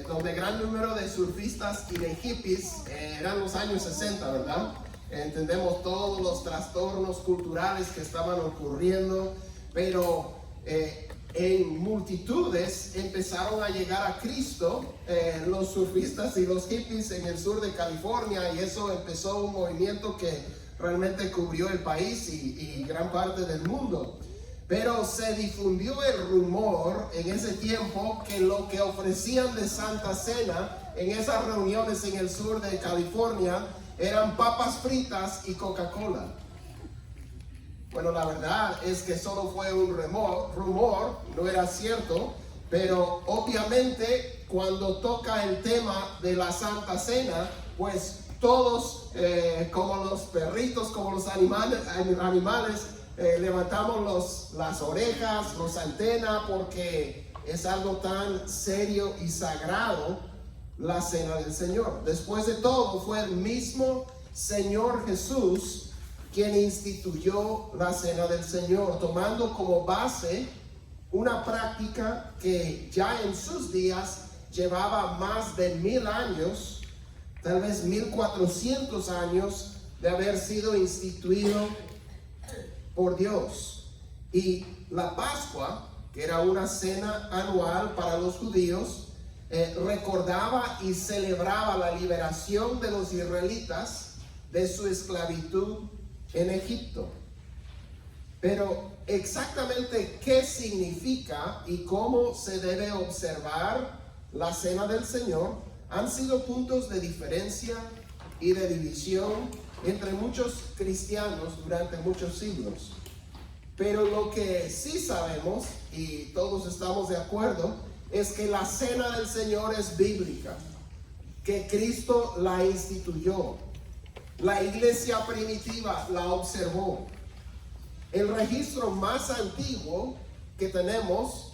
donde gran número de surfistas y de hippies, eran los años 60, ¿verdad? Entendemos todos los trastornos culturales que estaban ocurriendo, pero en multitudes empezaron a llegar a Cristo los surfistas y los hippies en el sur de California, y eso empezó un movimiento que realmente cubrió el país y gran parte del mundo. Pero se difundió el rumor en ese tiempo que lo que ofrecían de Santa Cena en esas reuniones en el sur de California eran papas fritas y Coca-Cola. Bueno, la verdad es que solo fue un rumor, no era cierto, pero obviamente cuando toca el tema de la Santa Cena, pues todos, como los perritos, como los animales, levantamos las orejas, los antenas, porque es algo tan serio y sagrado la Cena del Señor. Después de todo, fue el mismo Señor Jesús quien instituyó la Cena del Señor, tomando como base una práctica que ya en sus días llevaba más de 1000 años, tal vez 1400 años de haber sido instituido por Dios. Y la Pascua, que era una cena anual para los judíos, recordaba y celebraba la liberación de los israelitas de su esclavitud en Egipto. Pero exactamente qué significa y cómo se debe observar la Cena del Señor han sido puntos de diferencia y de división entre muchos cristianos durante muchos siglos. Pero lo que sí sabemos, y todos estamos de acuerdo, es que la Cena del Señor es bíblica, que Cristo la instituyó, la iglesia primitiva la observó. El registro más antiguo que tenemos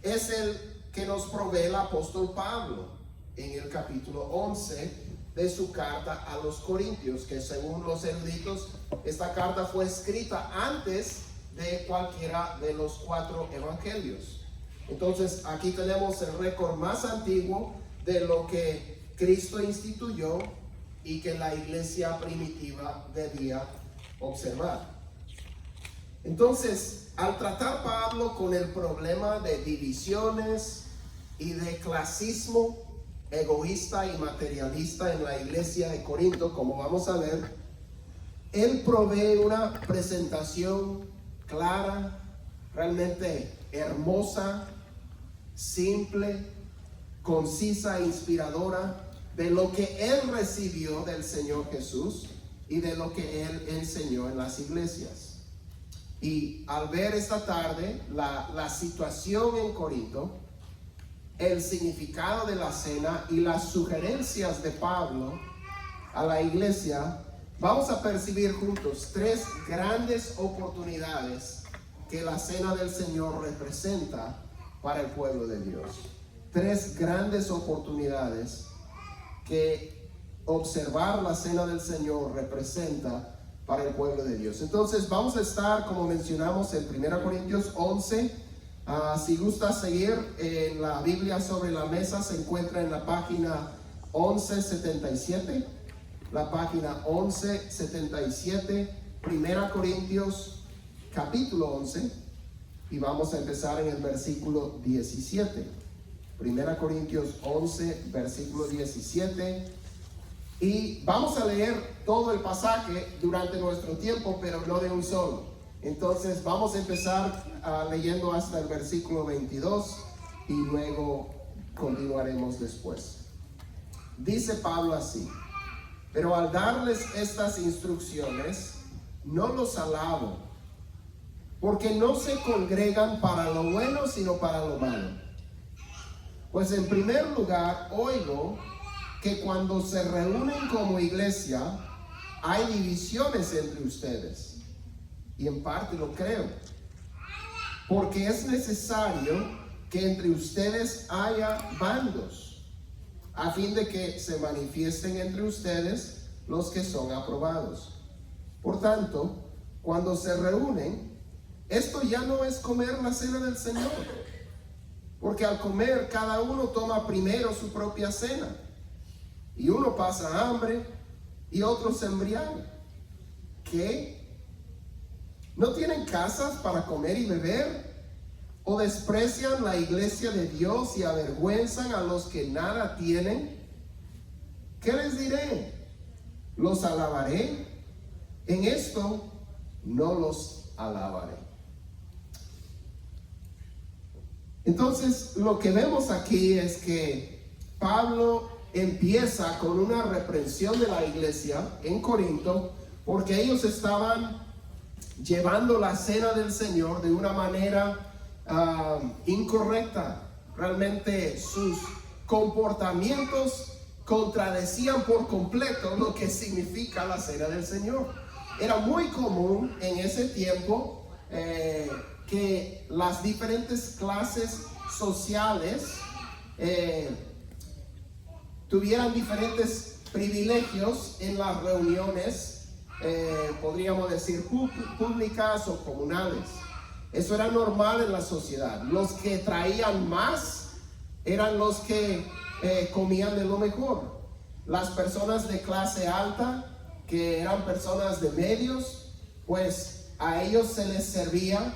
es el que nos provee el apóstol Pablo en el capítulo 11 de su carta a los Corintios, que según los eruditos, esta carta fue escrita antes de cualquiera de los 4 evangelios. Entonces aquí tenemos el récord más antiguo de lo que Cristo instituyó y que la iglesia primitiva debía observar. Entonces, al tratar Pablo con el problema de divisiones y de clasismo egoísta y materialista en la iglesia de Corinto, como vamos a ver, él provee una presentación clara, realmente hermosa, simple, concisa e inspiradora de lo que él recibió del Señor Jesús y de lo que él enseñó en las iglesias. Y al ver esta tarde la situación en Corinto, el significado de la cena y las sugerencias de Pablo a la iglesia, vamos a percibir juntos 3 grandes oportunidades que la cena del Señor representa para el pueblo de Dios. 3 grandes oportunidades que observar la cena del Señor representa para el pueblo de Dios. Entonces vamos a estar, como mencionamos, en 1 Corintios 11. Si gusta seguir en la Biblia sobre la mesa, se encuentra en la página 1177. La página 1177, 1 Corintios capítulo 11, y vamos a empezar en el versículo 17. 1 Corintios 11, versículo 17. Y vamos a leer todo el pasaje durante nuestro tiempo, pero no de un solo. Entonces vamos a empezar leyendo hasta el versículo 22 y luego continuaremos después. Dice Pablo así: pero al darles estas instrucciones, no los alabo, porque no se congregan para lo bueno, sino para lo malo. Pues en primer lugar, oigo que cuando se reúnen como iglesia, hay divisiones entre ustedes. Y en parte lo creo, porque es necesario que entre ustedes haya bandos, a fin de que se manifiesten entre ustedes los que son aprobados. Por tanto, cuando se reúnen, esto ya no es comer la cena del Señor. Porque al comer cada uno toma primero su propia cena. Y uno pasa hambre y otro se embriaga. ¿Qué? ¿No tienen casas para comer y beber? ¿O desprecian la iglesia de Dios y avergüenzan a los que nada tienen? ¿Qué les diré? ¿Los alabaré? En esto no los alabaré. Entonces, lo que vemos aquí es que Pablo empieza con una reprensión de la iglesia en Corinto, porque ellos estaban llevando la cena del Señor de una manera incorrecta. Realmente sus comportamientos contradecían por completo lo que significa la cena del Señor. Era muy común en ese tiempo que las diferentes clases sociales tuvieran diferentes privilegios en las reuniones, podríamos decir públicas o comunales. Eso era normal en la sociedad. Los que traían más eran los que comían de lo mejor. Las personas de clase alta, que eran personas de medios, pues a ellos se les servía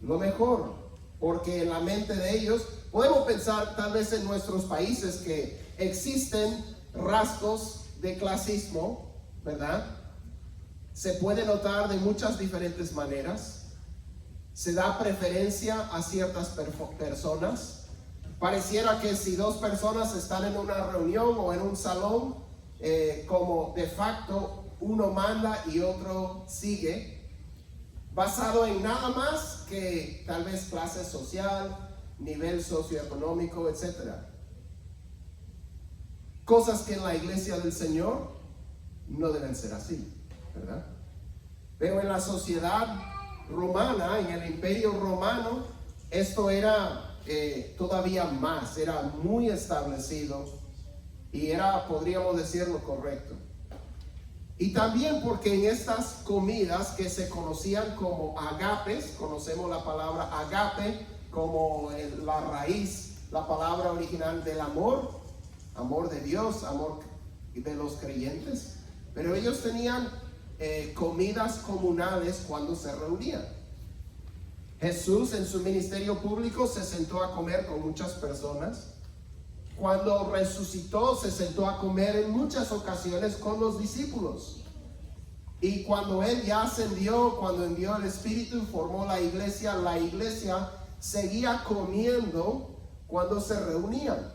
lo mejor, porque en la mente de ellos, podemos pensar tal vez en nuestros países que existen rasgos de clasismo, ¿verdad? Se puede notar de muchas diferentes maneras. Se da preferencia a ciertas personas. Pareciera que si dos personas están en una reunión o en un salón, como de facto uno manda y otro sigue, basado en nada más que tal vez clase social, nivel socioeconómico, etc. Cosas que en la iglesia del Señor no deben ser así, ¿verdad? Pero en la sociedad romana, en el imperio romano, esto era todavía más, era muy establecido y era, podríamos decir, lo correcto. Y también porque en estas comidas que se conocían como agapes, conocemos la palabra agape como la raíz, la palabra original del amor, amor de Dios, amor de los creyentes, pero ellos tenían comidas comunales cuando se reunían. Jesús en su ministerio público se sentó a comer con muchas personas. Cuando resucitó se sentó a comer en muchas ocasiones con los discípulos. Y cuando Él ya ascendió, cuando envió el Espíritu y formó la iglesia seguía comiendo cuando se reunían.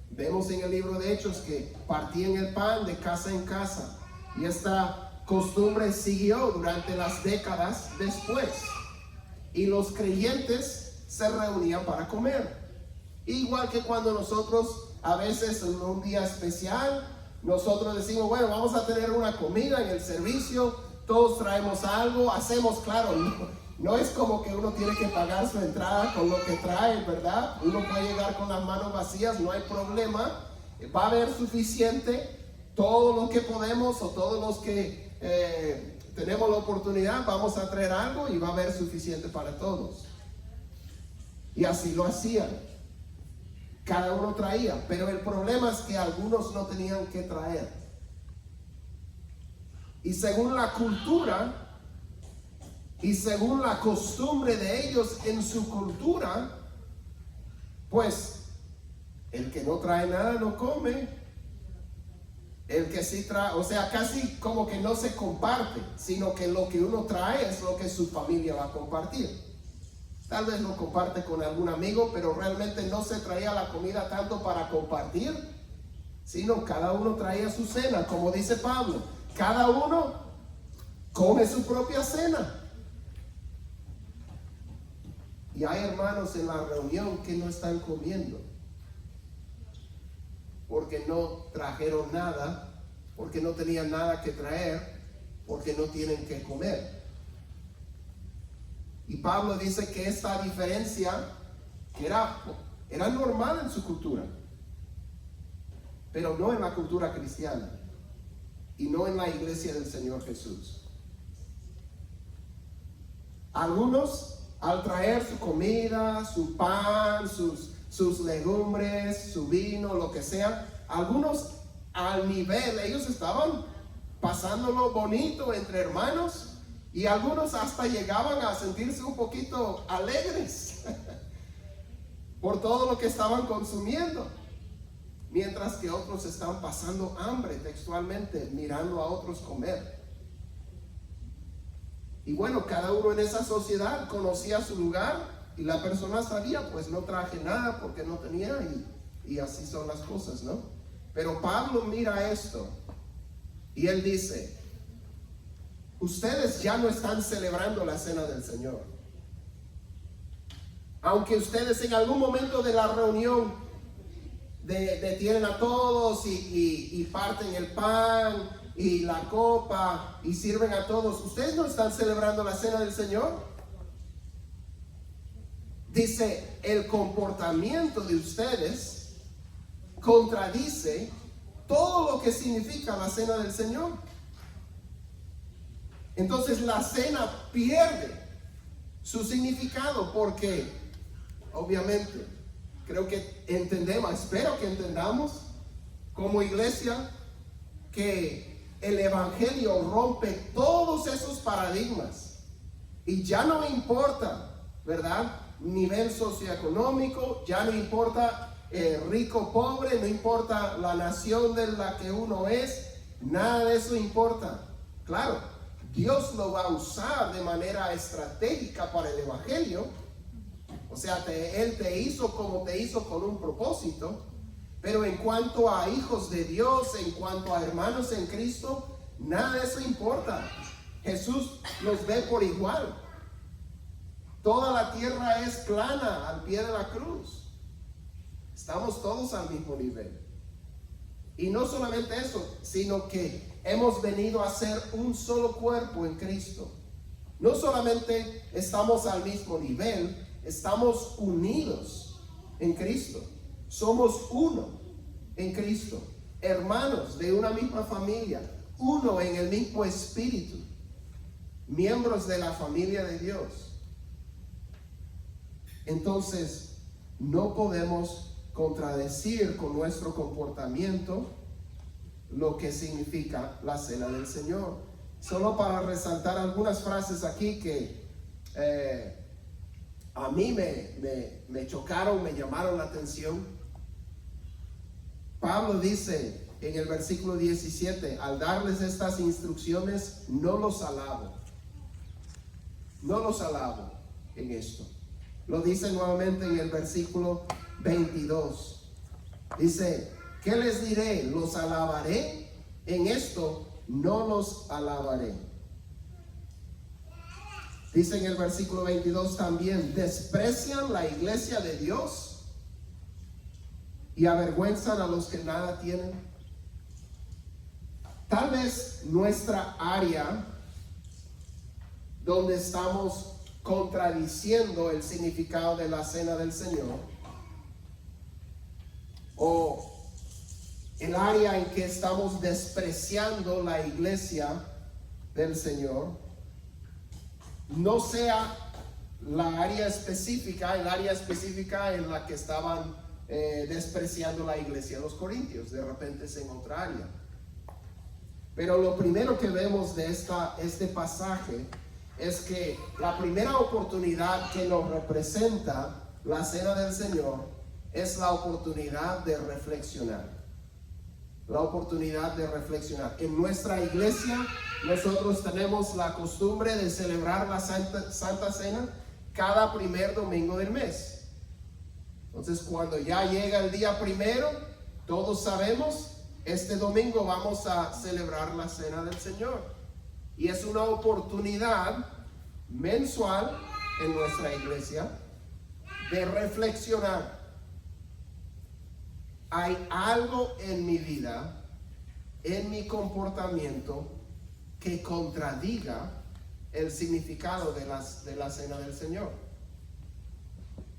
Vemos en el libro de Hechos que partían el pan de casa en casa. Y esta costumbre siguió durante las décadas después. Y los creyentes se reunían para comer. Igual que cuando nosotros a veces en un día especial, nosotros decimos, bueno, vamos a tener una comida en el servicio, todos traemos algo, hacemos, claro, no es como que uno tiene que pagar su entrada con lo que trae, ¿verdad? Uno puede llegar con las manos vacías, no hay problema, va a haber suficiente, todo lo que podemos o todos los que tenemos la oportunidad, vamos a traer algo y va a haber suficiente para todos. Y así lo hacían. Cada uno traía, pero el problema es que algunos no tenían que traer. Y según la cultura y según la costumbre de ellos en su cultura, pues el que no trae nada no come. El que sí trae, o sea, casi como que no se comparte, sino que lo que uno trae es lo que su familia va a compartir. Tal vez lo comparte con algún amigo, pero realmente no se traía la comida tanto para compartir, sino cada uno traía su cena, como dice Pablo. Cada uno come su propia cena. Y hay hermanos en la reunión que no están comiendo, porque no trajeron nada, porque no tenían nada que traer, porque no tienen que comer. Y Pablo dice que esta diferencia que era normal en su cultura, pero no en la cultura cristiana y no en la iglesia del Señor Jesús. Algunos, al traer su comida, su pan, sus sus legumbres, su vino, lo que sea. Algunos al nivel, ellos estaban pasándolo bonito entre hermanos, y algunos hasta llegaban a sentirse un poquito alegres por todo lo que estaban consumiendo, mientras que otros están pasando hambre textualmente, mirando a otros comer. Y bueno, cada uno en esa sociedad conocía su lugar, y la persona sabía, pues no traje nada porque no tenía, y así son las cosas, ¿no? Pero Pablo mira esto y él dice: ustedes ya no están celebrando la cena del Señor. Aunque ustedes en algún momento de la reunión detienen a todos y parten el pan y la copa y sirven a todos, ustedes no están celebrando la cena del Señor. Dice, el comportamiento de ustedes contradice todo lo que significa la cena del Señor. Entonces la cena pierde su significado, porque obviamente creo que entendemos, espero que entendamos como iglesia, que el evangelio rompe todos esos paradigmas, y ya no importa, ¿verdad?, nivel socioeconómico, ya no importa rico, pobre, no importa la nación de la que uno es, nada de eso importa. Claro, Dios lo va a usar de manera estratégica para el evangelio. O sea, Él te hizo como te hizo con un propósito. Pero en cuanto a hijos de Dios, en cuanto a hermanos en Cristo, nada de eso importa. Jesús los ve por igual. Toda la tierra es plana al pie de la cruz. Estamos todos al mismo nivel. Y no solamente eso, sino que hemos venido a ser un solo cuerpo en Cristo. No solamente estamos al mismo nivel, estamos unidos en Cristo. Somos uno en Cristo, hermanos de una misma familia, uno en el mismo espíritu, miembros de la familia de Dios. Entonces, no podemos contradecir con nuestro comportamiento lo que significa la cena del Señor. Solo para resaltar algunas frases aquí que a mí me chocaron, me llamaron la atención. Pablo dice en el versículo 17: al darles estas instrucciones, no los alabo en esto. Lo dice nuevamente en el versículo 22. Dice: ¿qué les diré? ¿Los alabaré? En esto no los alabaré. Dice en el versículo 22 también: desprecian la iglesia de Dios y avergüenzan a los que nada tienen. Tal vez nuestra área donde estamos contradiciendo el significado de la cena del Señor, o el área en que estamos despreciando la iglesia del Señor, no sea la área específica, el área específica en la que estaban despreciando la iglesia de los Corintios. De repente es en otra área. Pero lo primero que vemos de este pasaje es que la primera oportunidad que nos representa la cena del Señor es la oportunidad de reflexionar. La oportunidad de reflexionar. En nuestra iglesia nosotros tenemos la costumbre de celebrar la Santa Cena cada primer domingo del mes. Entonces, cuando ya llega el día primero, todos sabemos, este domingo vamos a celebrar la Cena del Señor. Y es una oportunidad mensual en nuestra iglesia de reflexionar. ¿Hay algo en mi vida, en mi comportamiento, que contradiga el significado de la Cena del Señor?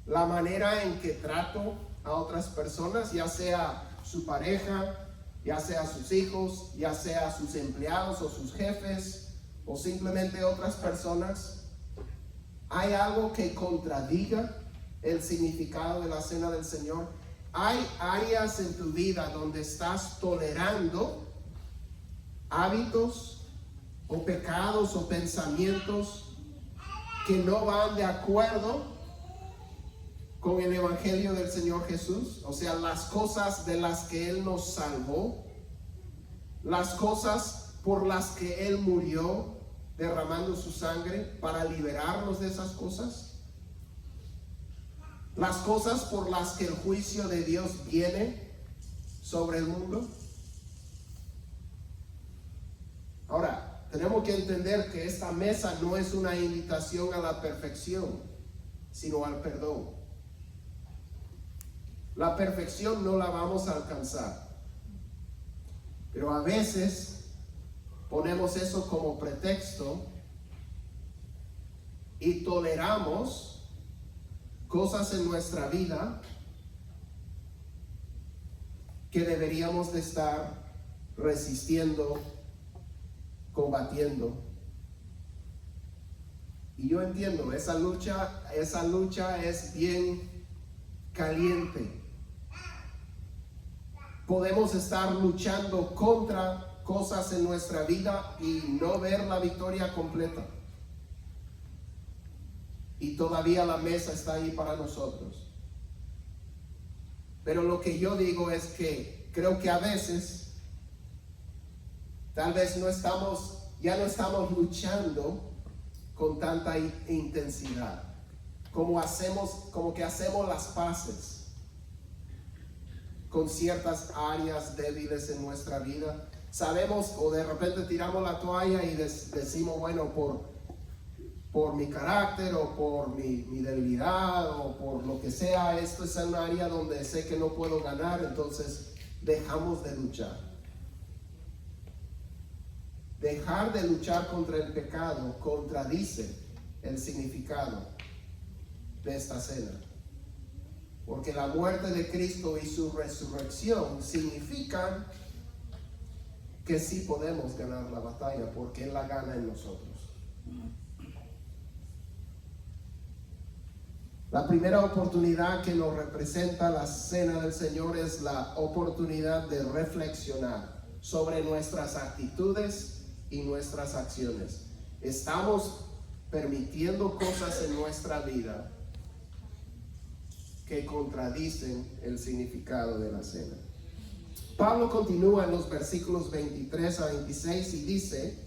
La manera en que trato a otras personas, ya sea su pareja, ya sea sus hijos, ya sea sus empleados o sus jefes, o simplemente otras personas. ¿Hay algo que contradiga el significado de la cena del Señor? Hay áreas en tu vida donde estás tolerando hábitos o pecados o pensamientos que no van de acuerdo con el Evangelio del Señor Jesús. O sea, las cosas de las que Él nos salvó, las cosas por las que Él murió derramando su sangre para liberarnos de esas cosas, las cosas por las que el juicio de Dios viene sobre el mundo. Ahora, tenemos que entender que esta mesa no es una invitación a la perfección, sino al perdón. La perfección no la vamos a alcanzar, pero a veces ponemos eso como pretexto y toleramos cosas en nuestra vida que deberíamos de estar resistiendo, combatiendo. Y yo entiendo, esa lucha es bien caliente. Podemos estar luchando contra cosas en nuestra vida y no ver la victoria completa. Y todavía la mesa está ahí para nosotros. Pero lo que yo digo es que creo que a veces tal vez ya no estamos luchando con tanta intensidad, como que hacemos las paces con ciertas áreas débiles en nuestra vida. Sabemos, o de repente tiramos la toalla y decimos, bueno, por mi carácter o por mi debilidad o por lo que sea, esto es un área donde sé que no puedo ganar, entonces dejamos de luchar. Dejar de luchar contra el pecado contradice el significado de esta cena. Porque la muerte de Cristo y su resurrección significan que sí podemos ganar la batalla, porque Él la gana en nosotros. La primera oportunidad que nos representa la cena del Señor es la oportunidad de reflexionar sobre nuestras actitudes y nuestras acciones. Estamos permitiendo cosas en nuestra vida que contradicen el significado de la cena. Pablo continúa en los versículos 23 a 26 y dice: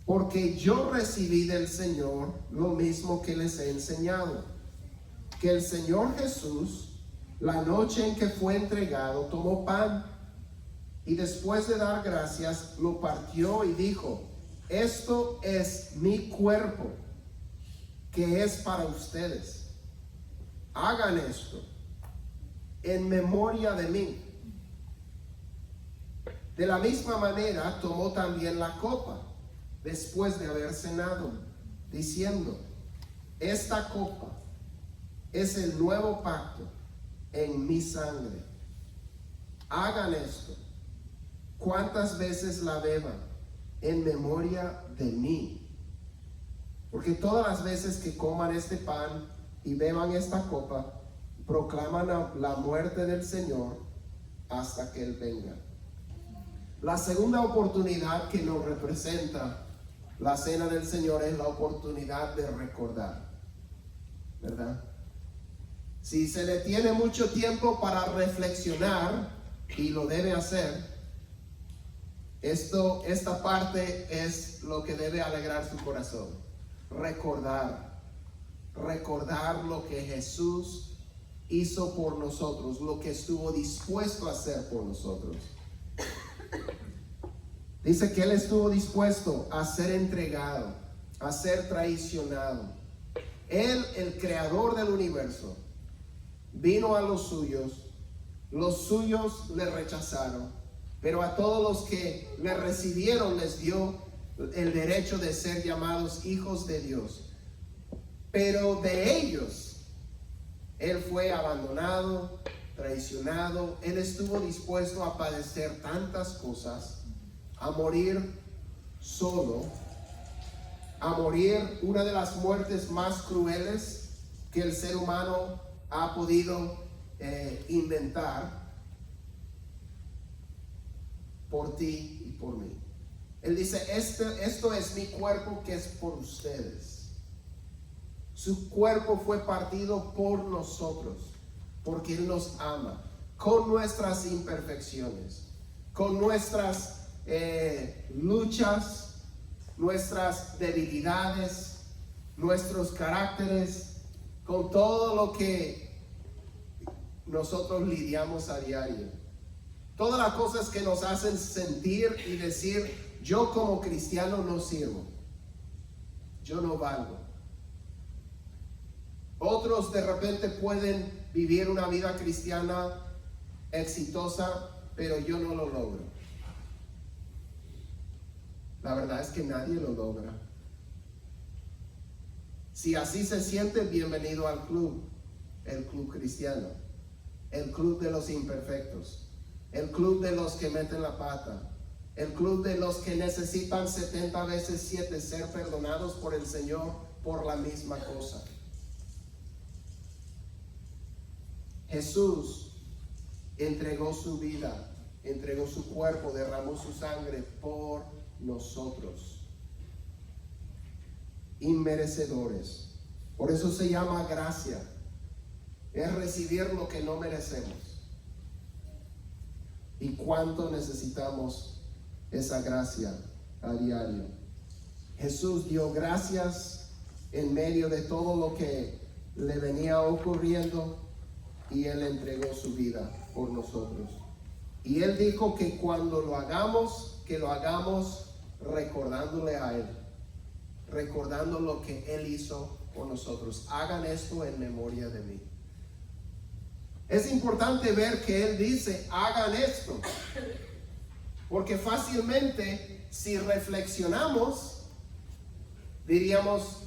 porque yo recibí del Señor lo mismo que les he enseñado, que el Señor Jesús, la noche en que fue entregado, tomó pan y después de dar gracias, lo partió y dijo: esto es mi cuerpo, que es para ustedes. Hagan esto en memoria de mí. De la misma manera tomó también la copa después de haber cenado, diciendo: esta copa es el nuevo pacto en mi sangre. Hagan esto cuantas veces la beban en memoria de mí. Porque todas las veces que coman este pan y beban esta copa, proclaman la muerte del Señor hasta que Él venga. La segunda oportunidad que nos representa la cena del Señor es la oportunidad de recordar, ¿verdad? Si se le tiene mucho tiempo para reflexionar, y lo debe hacer, esta parte es lo que debe alegrar su corazón. Recordar lo que Jesús hizo por nosotros, lo que estuvo dispuesto a hacer por nosotros. Dice que Él estuvo dispuesto a ser entregado, a ser traicionado. Él, el creador del universo, vino a los suyos le rechazaron, pero a todos los que le recibieron les dio el derecho de ser llamados hijos de Dios. Pero de ellos, Él fue abandonado, traicionado. Él estuvo dispuesto a padecer tantas cosas, a morir solo, a morir una de las muertes más crueles que el ser humano ha podido inventar por ti y por mí. Él dice, esto es mi cuerpo que es por ustedes. Su cuerpo fue partido por nosotros, porque Él nos ama, con nuestras imperfecciones, con nuestras luchas, nuestras debilidades, nuestros caracteres, con todo lo que nosotros lidiamos a diario. Todas las cosas que nos hacen sentir y decir, yo como cristiano no sirvo, yo no valgo. Otros de repente pueden vivir una vida cristiana exitosa, pero yo no lo logro. La verdad es que nadie lo logra. Si así se siente, bienvenido al club, el club cristiano, el club de los imperfectos, el club de los que meten la pata, el club de los que necesitan 70 veces 7 ser perdonados por el Señor por la misma cosa. Jesús entregó su vida, entregó su cuerpo, derramó su sangre por nosotros, inmerecedores. Por eso se llama gracia. Es recibir lo que no merecemos. Y cuánto necesitamos esa gracia a diario. Jesús dio gracias en medio de todo lo que le venía ocurriendo, y Él entregó su vida por nosotros. Y Él dijo que cuando lo hagamos, que lo hagamos recordándole a Él, recordando lo que Él hizo por nosotros. Hagan esto en memoria de mí. Es importante ver que Él dice, hagan esto, porque fácilmente, si reflexionamos, diríamos,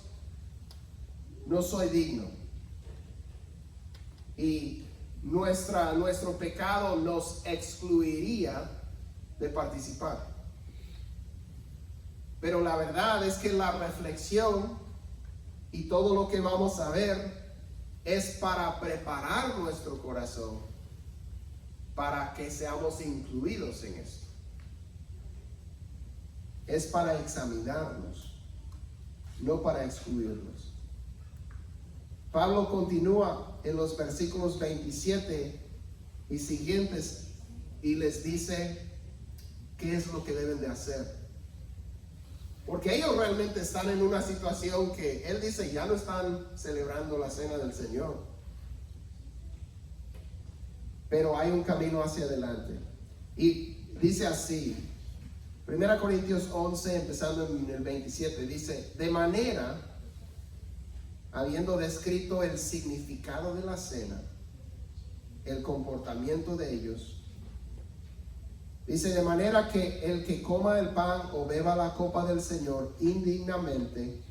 no soy digno. Y nuestro pecado nos excluiría de participar. Pero la verdad es que la reflexión y todo lo que vamos a ver es para preparar nuestro corazón para que seamos incluidos en esto. Es para examinarnos, no para excluirnos. Pablo continúa en los versículos 27 y siguientes y les dice qué es lo que deben de hacer. Porque ellos realmente están en una situación que él dice ya no están celebrando la cena del Señor. Pero hay un camino hacia adelante. Y dice así, 1 Corintios 11, empezando en el 27, dice, de manera, habiendo descrito el significado de la cena, el comportamiento de ellos, dice, de manera que el que coma el pan o beba la copa del Señor indignamente,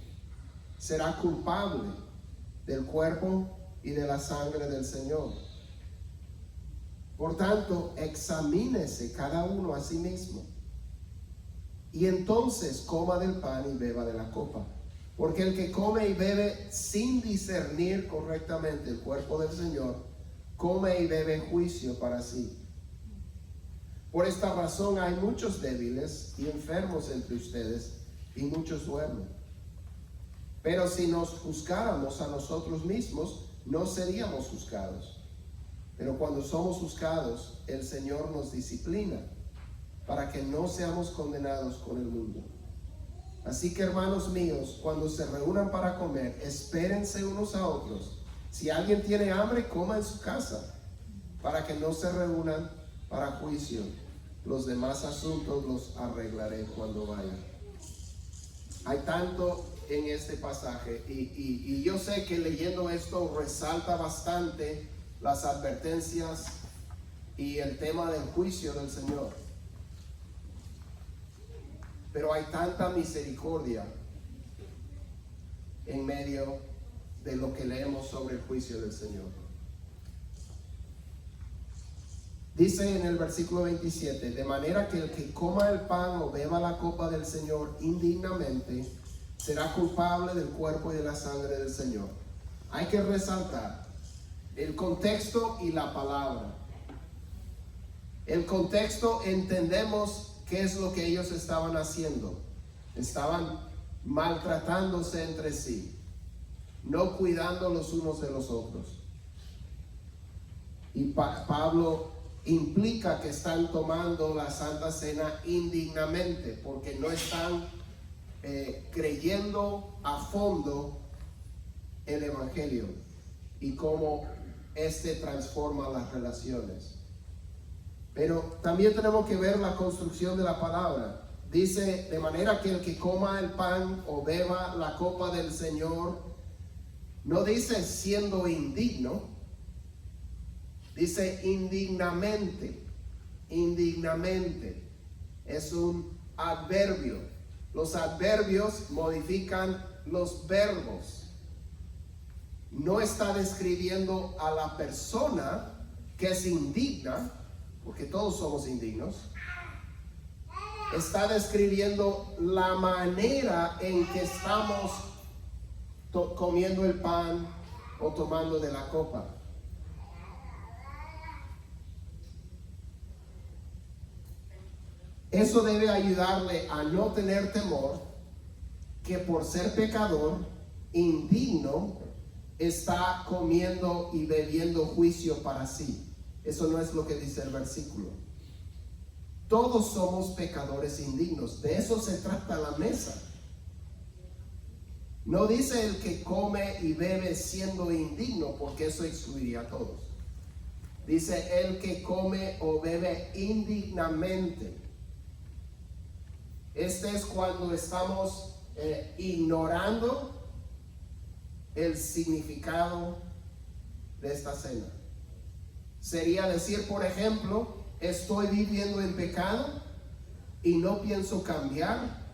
será culpable del cuerpo y de la sangre del Señor. Por tanto, examínese cada uno a sí mismo, y entonces coma del pan y beba de la copa. Porque el que come y bebe sin discernir correctamente el cuerpo del Señor, come y bebe juicio para sí. Por esta razón hay muchos débiles y enfermos entre ustedes, y muchos duermen. Pero si nos juzgáramos a nosotros mismos, no seríamos juzgados. Pero cuando somos juzgados, el Señor nos disciplina, para que no seamos condenados con el mundo. Así que, hermanos míos, cuando se reúnan para comer, espérense unos a otros. Si alguien tiene hambre, coma en su casa, para que no se reúnan para juicio. Los demás asuntos los arreglaré cuando vaya. Hay tanto en este pasaje y yo sé que leyendo esto resalta bastante las advertencias y el tema del juicio del Señor. Pero hay tanta misericordia en medio de lo que leemos sobre el juicio del Señor. Dice en el versículo 27, de manera que el que coma el pan o beba la copa del Señor indignamente, será culpable del cuerpo y de la sangre del Señor. hay que resaltar el contexto y la palabra. El contexto, entendemos qué es lo que ellos estaban haciendo. Estaban maltratándose entre sí, no cuidando los unos de los otros. Y Pablo implica que están tomando la Santa Cena indignamente, porque no están creyendo a fondo el Evangelio y cómo este transforma las relaciones. Pero también tenemos que ver la construcción de la palabra. Dice, de manera que el que coma el pan o beba la copa del Señor, no dice siendo indigno, dice indignamente. Indignamente es un adverbio. Los adverbios modifican los verbos. No está describiendo a la persona que es indigna, porque todos somos indignos. Está describiendo la manera en que estamos comiendo el pan o tomando de la copa. Eso debe ayudarle a no tener temor que por ser pecador, indigno, está comiendo y bebiendo juicio para sí. Eso no es lo que dice el versículo. Todos somos pecadores indignos. De eso se trata la mesa. No dice el que come y bebe siendo indigno, porque eso excluiría a todos. Dice el que come o bebe indignamente. Este es cuando estamos ignorando el significado de esta cena. Sería decir, por ejemplo, estoy viviendo en pecado y no pienso cambiar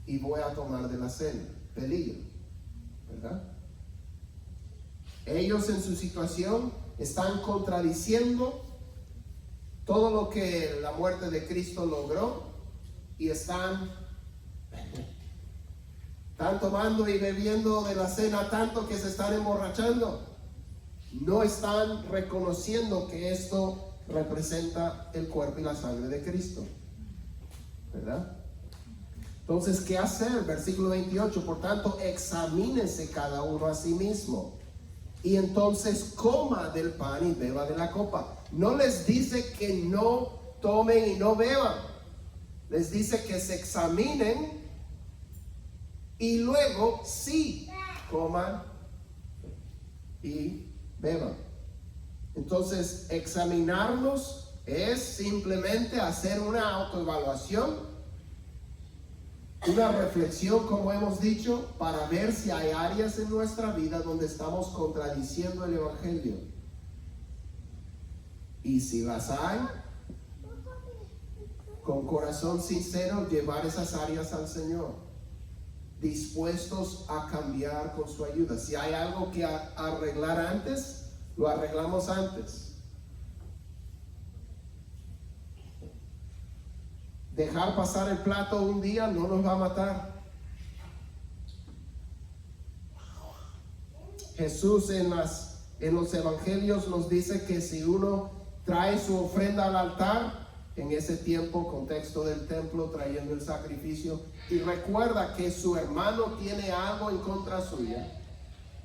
y voy a tomar de la cena. Peligro, ¿verdad? Ellos en su situación están contradiciendo todo lo que la muerte de Cristo logró y están tomando y bebiendo de la cena tanto que se están emborrachando. No están reconociendo que esto representa el cuerpo y la sangre de Cristo, ¿verdad? Entonces, ¿qué hacer? Versículo 28, por tanto, examínese cada uno a sí mismo, y entonces coma del pan y beba de la copa. No les dice que no tomen y no beban, les dice que se examinen y luego sí coman y beban. Entonces, examinarnos es simplemente hacer una autoevaluación, una reflexión, como hemos dicho, para ver si hay áreas en nuestra vida donde estamos contradiciendo el Evangelio. Y si las hay, con corazón sincero, llevar esas áreas al Señor, dispuestos a cambiar con su ayuda. Si hay algo que arreglar antes, lo arreglamos antes. Dejar pasar el plato un día no nos va a matar. Jesús en los evangelios nos dice que si uno trae su ofrenda al altar, en ese tiempo, contexto del templo, trayendo el sacrificio, y recuerda que su hermano tiene algo en contra suya,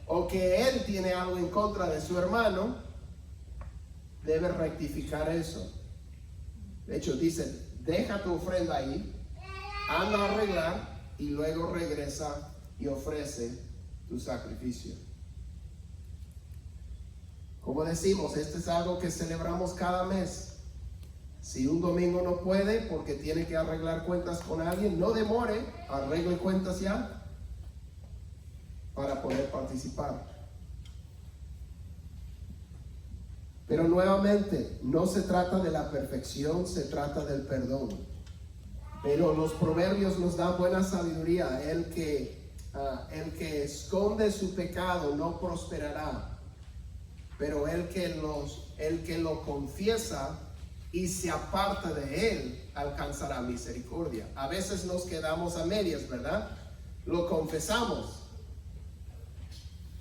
o que él tiene algo en contra de su hermano, debe rectificar eso. De hecho, dice, deja tu ofrenda ahí, anda a arreglar y luego regresa y ofrece tu sacrificio. Como decimos, este es algo que celebramos cada mes. Si un domingo no puede porque tiene que arreglar cuentas con alguien, no demore, arregle cuentas ya para poder participar. Pero nuevamente, no se trata de la perfección, se trata del perdón. Pero los proverbios nos dan buena sabiduría. El que esconde su pecado no prosperará, pero el que lo confiesa y se aparta de él alcanzará misericordia. A veces nos quedamos a medias, ¿verdad? Lo confesamos,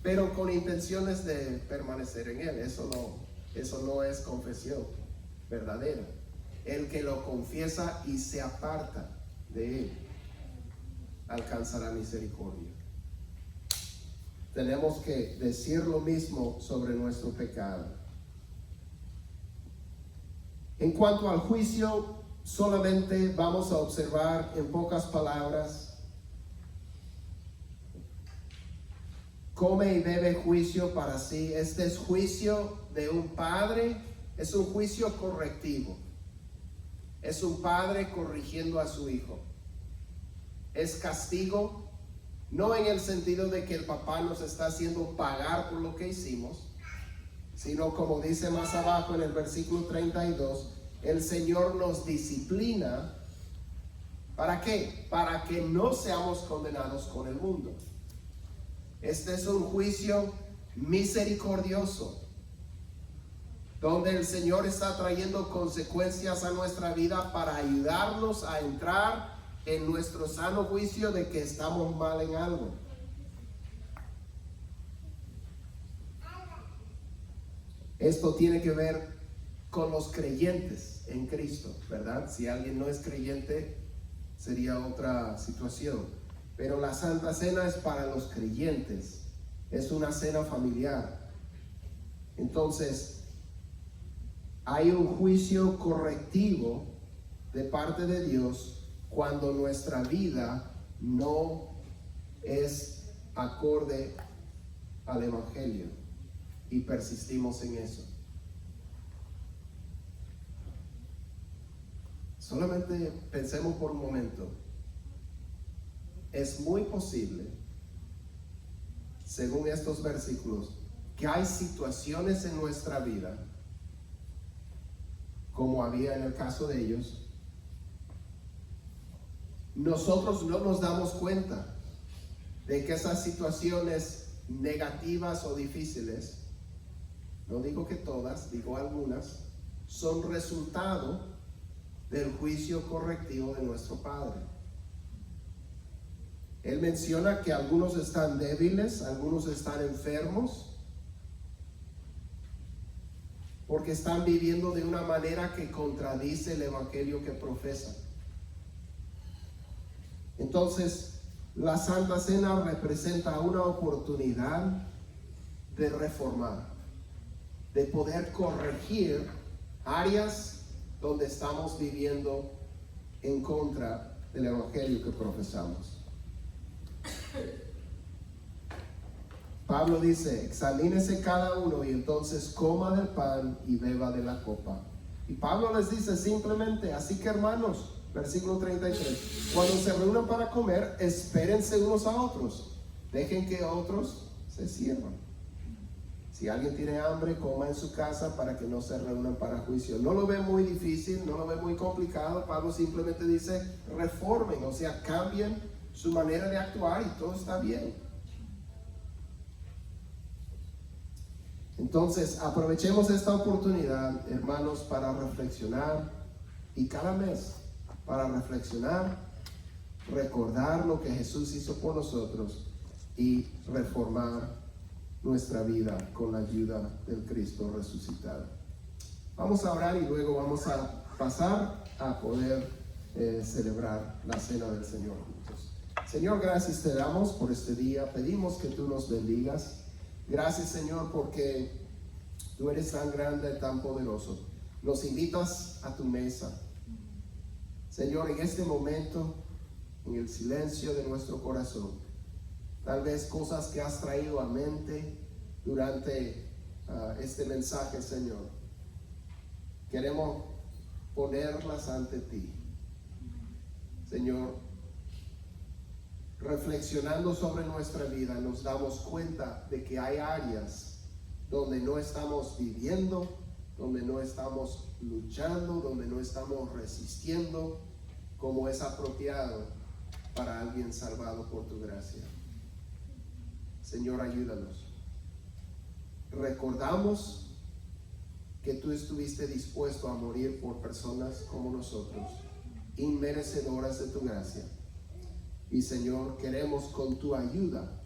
pero con intenciones de permanecer en Él. Eso no es confesión verdadera. El que lo confiesa y se aparta de Él alcanzará misericordia. Tenemos que decir lo mismo sobre nuestro pecado. En cuanto al juicio, solamente vamos a observar en pocas palabras: come y bebe juicio para sí. Este es juicio de un padre, es un juicio correctivo. Es un padre corrigiendo a su hijo. Es castigo, no en el sentido de que el papá nos está haciendo pagar por lo que hicimos, sino como dice más abajo en el versículo 32, el Señor nos disciplina. ¿Para qué? Para que no seamos condenados con el mundo. Este es un juicio misericordioso, donde el Señor está trayendo consecuencias a nuestra vida para ayudarnos a entrar en nuestro sano juicio de que estamos mal en algo. Esto tiene que ver con los creyentes en Cristo, ¿verdad? Si alguien no es creyente, sería otra situación. Pero la Santa Cena es para los creyentes. Es una cena familiar. Entonces, hay un juicio correctivo de parte de Dios cuando nuestra vida no es acorde al Evangelio y persistimos en eso. Solamente pensemos por un momento. Es muy posible, según estos versículos, que hay situaciones en nuestra vida, como había en el caso de ellos, nosotros no nos damos cuenta de que esas situaciones negativas o difíciles, no digo que todas, digo algunas, son resultado del juicio correctivo de nuestro Padre. Él menciona que algunos están débiles, algunos están enfermos, porque están viviendo de una manera que contradice el evangelio que profesan. Entonces, la Santa Cena representa una oportunidad de reformar, de poder corregir áreas donde estamos viviendo en contra del evangelio que profesamos. Pablo dice: examínese cada uno y entonces coma del pan y beba de la copa. Y Pablo les dice simplemente: así que, hermanos, versículo 33, cuando se reúnan para comer, espérense unos a otros, dejen que otros se sirvan. Si alguien tiene hambre, coma en su casa para que no se reúnan para juicio. No lo ve muy difícil, no lo ve muy complicado. Pablo simplemente dice: reformen, o sea, cambien su manera de actuar y todo está bien. Entonces, aprovechemos esta oportunidad, hermanos, para reflexionar, y cada mes para reflexionar, recordar lo que Jesús hizo por nosotros y reformar nuestra vida con la ayuda del Cristo resucitado. Vamos a orar y luego vamos a pasar a poder celebrar la cena del Señor juntos. Señor, gracias te damos por este día. Pedimos que tú nos bendigas. Gracias, Señor, porque tú eres tan grande, tan poderoso. Nos invitas a tu mesa. Señor, en este momento, en el silencio de nuestro corazón, tal vez cosas que has traído a mente durante este mensaje, Señor, queremos ponerlas ante ti. Señor, reflexionando sobre nuestra vida, nos damos cuenta de que hay áreas donde no estamos viviendo, donde no estamos luchando, donde no estamos resistiendo como es apropiado para alguien salvado por tu gracia. Señor, ayúdanos. Recordamos que tú estuviste dispuesto a morir por personas como nosotros, inmerecedoras de tu gracia. Y Señor, queremos con tu ayuda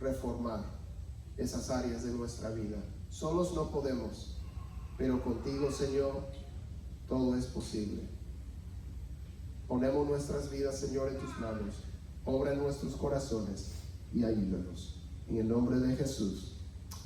reformar esas áreas de nuestra vida. Solos no podemos, pero contigo, Señor, todo es posible. Ponemos nuestras vidas, Señor, en tus manos. Obra en nuestros corazones y ayúdanos. En el nombre de Jesús.